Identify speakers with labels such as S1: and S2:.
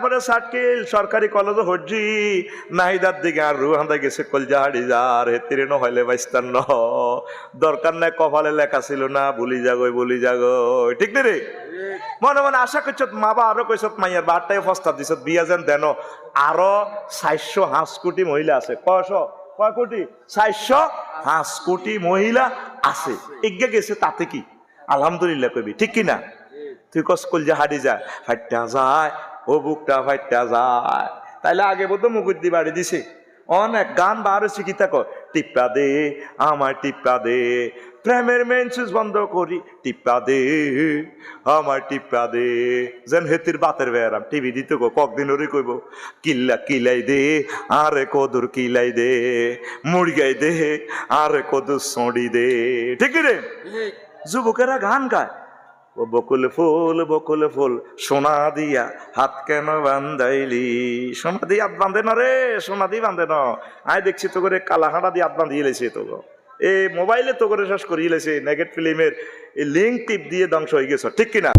S1: তারপরে সার্কিল সরকারি কলেজ হজ্জি নাহিদার দিকে আর রুহান্দা গেছে কলজা হাড়ি যার হেতিরে নহলে বাইস্তান ন দরকার নাই কপালে লেখা ছিল না বলি যাগো ঠিক না রে মনে মনে আশা করছ মা বা আরো কইছত মাইয়ার বারটাই প্রস্তাব দিছ বিয়া যেন দেন আরো 405 কোটি মহিলা আছে কয় কোটি 405 কোটি মহিলা আছে এগিয়ে গেছে তাতে কি আলহামদুলিল্লাহ কবি ঠিক কি না তুই কস কলজা হাড়ি যা ফাইটা যায় ও বুকটা ফাইটা যায় তাইলে আগে বোধ মুকুদ্দি বাড়ি দিছে অনেক গান বারো শিখিতা কর টিপ্পা দে আমার টিপ্পা দে প্রেমের মেন সুইচ বন্ধ করি টিপ্পা দে আমার টিপ্পা দে যেন হেতির বাতের বেড়াম টিভি দিতে গো ককদিন ওরে কইব কিলাই দে আরে কদুর কিলাই দে মুরগাই দে আরে কদুর সড়ি দে ঠিক রে যুবকেরা গান গায় ও বকুল ফুল সোনা দিয়া হাত কেন বান্ধাইলি সোনা দিয়ে হাত বাঁধে না রে সোনা দিয়ে বাঁধে না আয় দেখছি তো করে কালাহাড়া দিয়ে হাত বাঁধিয়ে লেছে তো এই মোবাইলে তো করে শেষ করিয়ে লেছে নেগেট ফিল্মের এই লিঙ্ক টিপ দিয়ে ধ্বংস হয়ে গেছে ঠিক কিনা